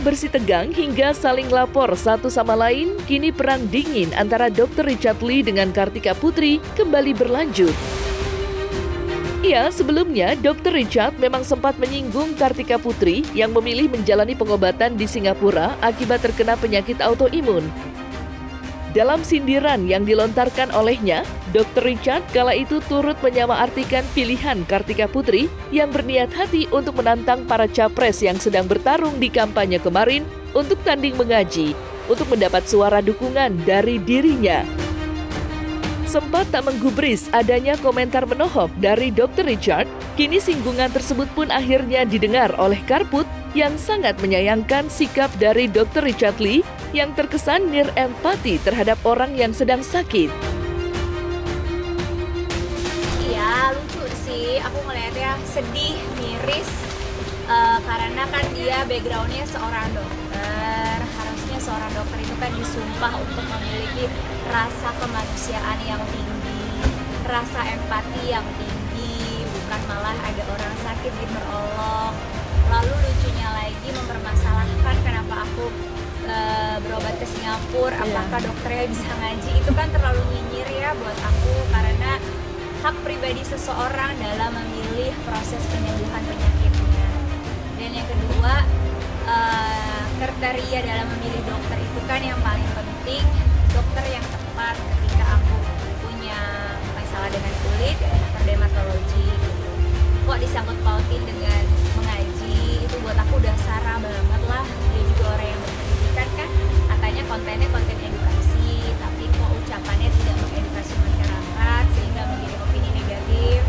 bersih tegang hingga saling lapor satu sama lain, kini perang dingin antara Dr. Richard Lee dengan Kartika Putri kembali berlanjut. Ya, sebelumnya Dr. Richard memang sempat menyinggung Kartika Putri yang memilih menjalani pengobatan di Singapura akibat terkena penyakit autoimun. Dalam sindiran yang dilontarkan olehnya, Dr. Richard kala itu turut menyamaartikan pilihan Kartika Putri yang berniat hati untuk menantang para capres yang sedang bertarung di kampanye kemarin untuk tanding mengaji, untuk mendapat suara dukungan dari dirinya. Sempat tak menggubris adanya komentar menohok dari Dr. Richard, kini singgungan tersebut pun akhirnya didengar oleh Karput yang sangat menyayangkan sikap dari Dr. Richard Lee yang terkesan nirempati terhadap orang yang sedang sakit. Iya, lucu sih. Aku ngeliatnya sedih, miris, karena kan dia backgroundnya seorang dokter. Harusnya seorang dokter itu kan disumpah untuk memiliki rasa kemanusiaan yang tinggi, rasa empati yang tinggi, bukan malah ada orang sakit diperolok. Lalu lucunya lagi mempermasalahkan kenapa aku berobat ke Singapura, apakah dokternya bisa ngaji. Itu kan terlalu nyinyir ya buat aku, karena hak pribadi seseorang dalam memilih proses penyembuhan penyakitnya. Dan yang kedua, kriteria dalam memilih dokter itu kan yang paling penting, dokter yang tepat ketika aku punya masalah dengan kulit, dokter dermatologi gitu. Kok disangkut pautin dengan mengaji, itu buat aku udah sara banget lah. Dia juga orang yang berpendidikan kan, katanya kontennya konten edukasi, tapi kok ucapannya tidak mengedukasi masyarakat sehingga menjadi opini negatif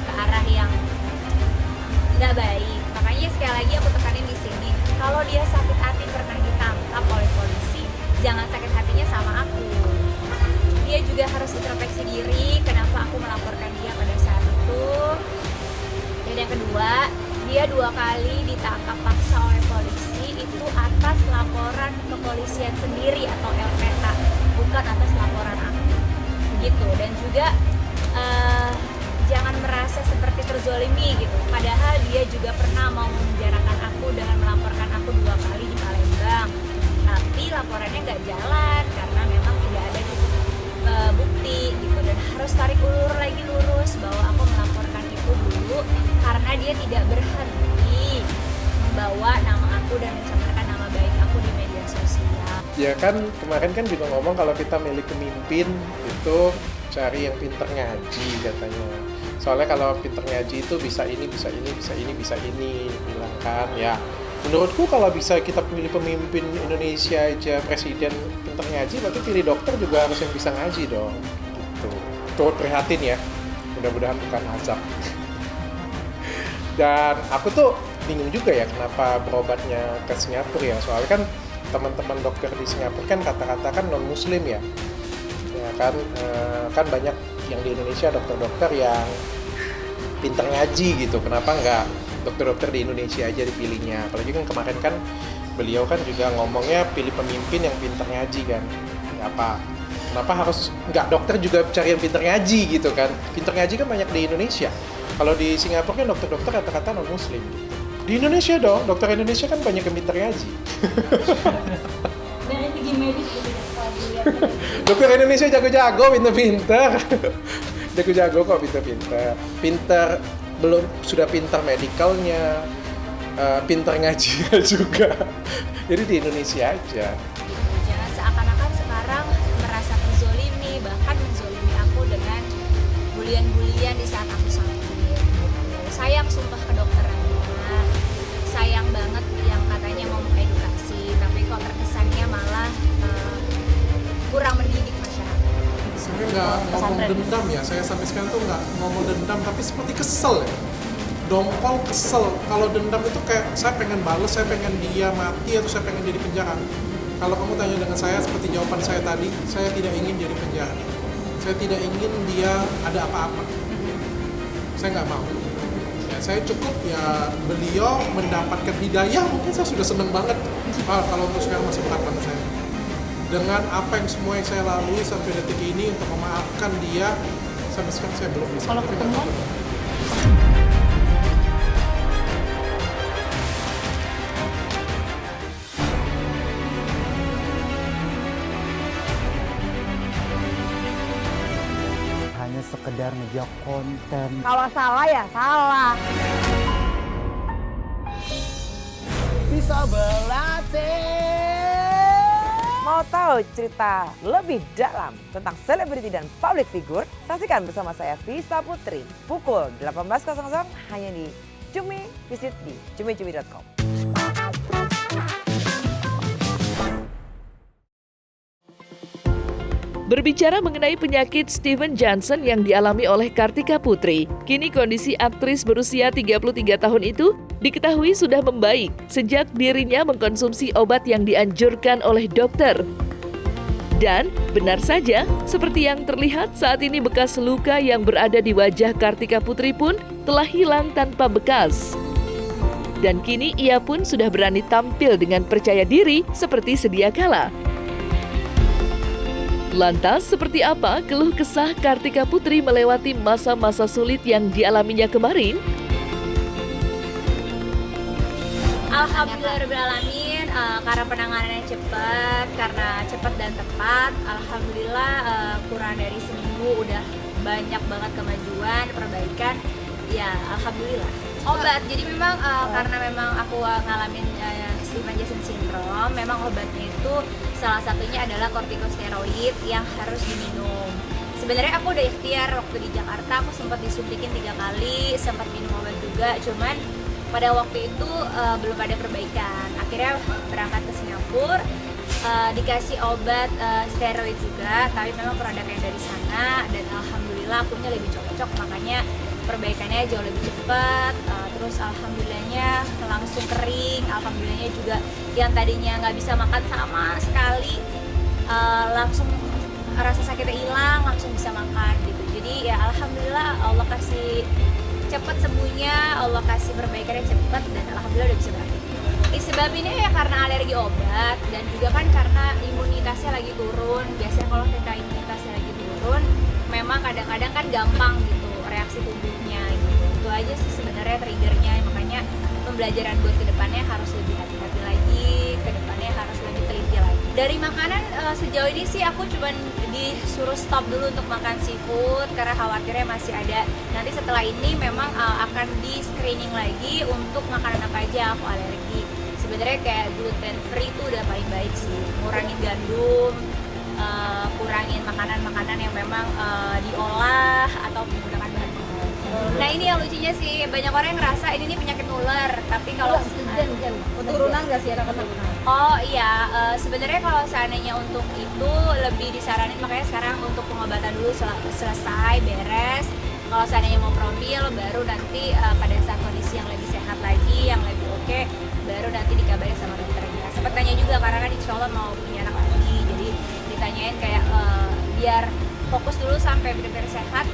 ke arah yang nggak baik. Makanya sekali lagi aku tekanin di sini, kalau dia sakit hati pernah ditangkap oleh polisi, jangan sakit hatinya sama aku. Dia juga harus introspeksi diri, kenapa aku melaporkan dia pada saat itu. Dan yang kedua, dia 2 kali ditangkap paksa oleh polisi itu atas laporan kepolisian sendiri atau LPH, bukan atas laporan aku. Gitu. Dan juga jangan merasa seperti terzolimi gitu. Padahal dia juga pernah mau memenjarakan aku dengan melaporkan aku 2 kali di Palembang. Tapi laporannya nggak jalan karena memang tidak ada bukti gitu. Dan harus tarik ulur lagi lurus bahwa aku melaporkan itu dulu karena dia tidak berhenti membawa nama aku dan mencemarkan nama baik aku di media sosial. Ya kan kemarin kan juga ngomong kalau kita milih pemimpin itu cari yang pinter ngaji katanya. Soalnya kalau pinter ngaji itu bisa ini, bisa ini, bisa ini, bisa ini, bilang kan ya. Menurutku kalau bisa kita pilih pemimpin Indonesia aja, presiden pinter ngaji, berarti pilih dokter juga harus yang bisa ngaji dong. Gitu. Turut prihatin ya, mudah-mudahan bukan azab. Dan aku tuh bingung juga ya kenapa berobatnya ke Singapura ya. Soalnya kan teman-teman dokter di Singapura kan kata-kata kan non-muslim ya. Ya kan banyak yang di Indonesia dokter-dokter yang pinter ngaji gitu. Kenapa nggak dokter-dokter di Indonesia aja dipilihnya? Apalagi kan kemarin kan beliau kan juga ngomongnya pilih pemimpin yang pinter ngaji kan. Ya apa? Kenapa harus nggak dokter juga cari yang pinter ngaji gitu kan? Pinter ngaji kan banyak di Indonesia. Kalau di Singapura kan dokter-dokter kata-kata non-muslim gitu. Di Indonesia dong, dokter Indonesia kan banyak yang pinter ngaji. Dari segi medis gitu. Dokter Indonesia jago-jago, pinter-pinter. Jago-jago kok, pinter-pinter. Pinter, belum sudah pinter medikalnya, pinter ngajinya juga. Jadi di Indonesia aja. Jangan seakan-akan sekarang merasa terzolimi, bahkan menzolimi aku dengan bulian-bulian di saat aku sakit. Sayang sumpah kedokterannya, sayang banget yang katanya mau mengedukasi, tapi kok terkesannya malah kurang mendidik masyarakat. Saya nggak ngomong dendam ya, saya sampai sekarang tuh nggak ngomong dendam, tapi seperti kesel ya. Dongkol kesel. Kalau dendam itu kayak saya pengen bales, saya pengen dia mati atau saya pengen dia di penjara. Kalau kamu tanya dengan saya seperti jawaban saya tadi, saya tidak ingin dia di penjara. Saya tidak ingin dia ada apa-apa. Saya nggak mau. Ya, saya cukup ya beliau mendapatkan hidayah, mungkin saya sudah seneng banget. Kalau untuk sekarang masih berat banget saya. Dengan apa yang semua yang saya lalui sampai detik ini untuk memaafkan dia, sampai sekarang saya belum bisa. Kalau ketemu? hanya sekedar ngejar konten. Kalau salah ya salah. Bisa berlatih. Mau tahu cerita lebih dalam tentang selebriti dan public figure? Saksikan bersama saya Vista Putri pukul 18.00 hanya di Cumi. Visit di cumi.com. Berbicara mengenai penyakit Steven Johnson yang dialami oleh Kartika Putri, kini kondisi aktris berusia 33 tahun itu diketahui sudah membaik sejak dirinya mengkonsumsi obat yang dianjurkan oleh dokter. Dan benar saja, seperti yang terlihat saat ini bekas luka yang berada di wajah Kartika Putri pun telah hilang tanpa bekas. Dan kini ia pun sudah berani tampil dengan percaya diri seperti sedia kala. Lantas, seperti apa keluh kesah Kartika Putri melewati masa-masa sulit yang dialaminya kemarin? Alhamdulillahirrahmanirrahim, karena penanganannya cepat dan tepat. Alhamdulillah kurang dari seminggu udah banyak banget kemajuan, perbaikan. Ya, alhamdulillah. Obat, jadi memang karena memang aku ngalamin Steven Johnson syndrome, memang obatnya itu salah satunya adalah kortikosteroid yang harus diminum. Sebenarnya aku udah ikhtiar waktu di Jakarta, aku sempat disuntikin 3 kali, sempat minum obat juga, cuman pada waktu itu belum ada perbaikan. Akhirnya berangkat ke Singapura, dikasih obat steroid juga, tapi memang produknya dari sana dan alhamdulillah akunya lebih cocok, makanya perbaikannya jauh lebih cepat. Terus alhamdulillahnya langsung kering, alhamdulillahnya juga yang tadinya nggak bisa makan sama sekali langsung rasa sakitnya hilang, langsung bisa makan gitu. Jadi ya alhamdulillah Allah kasih cepat sembuhnya, Allah kasih perbaikannya cepat dan alhamdulillah udah bisa balik. Sebabnya ya karena alergi obat dan juga kan karena imunitasnya lagi turun. Biasanya kalau kita imunitasnya lagi turun, memang kadang-kadang kan gampang gitu reaksi tubuhnya gitu. Itu aja sih sebenarnya triggernya, makanya pembelajaran buat kedepannya harus lebih hati-hati lagi, kedepannya harus lebih teliti lagi. Dari makanan sejauh ini sih aku cuman disuruh stop dulu untuk makan seafood karena khawatirnya masih ada. Nanti setelah ini memang akan di screening lagi untuk makanan apa aja aku alergi. Sebenarnya kayak gluten free itu udah paling baik sih, ngurangin gandum, kurangin makanan-makanan yang memang diolah atau menggunakan bahan pengawet. Nah ini yang lucunya sih, banyak orang yang ngerasa ini nih penyakit nular, tapi kalau Keturunan nggak sih, ada keturunan? oh iya, sebenarnya kalau seandainya untuk itu lebih disaranin, makanya sekarang untuk pengobatan dulu selesai, beres. Kalau seandainya mau promil, baru nanti pada saat kondisi yang lebih sehat lagi, yang lebih oke, baru nanti dikabarin sama dokternya. Sempat tanya juga karena kan insya Allah mau punya anak lagi, jadi ditanyain kayak biar fokus dulu sampai benar-benar sehat.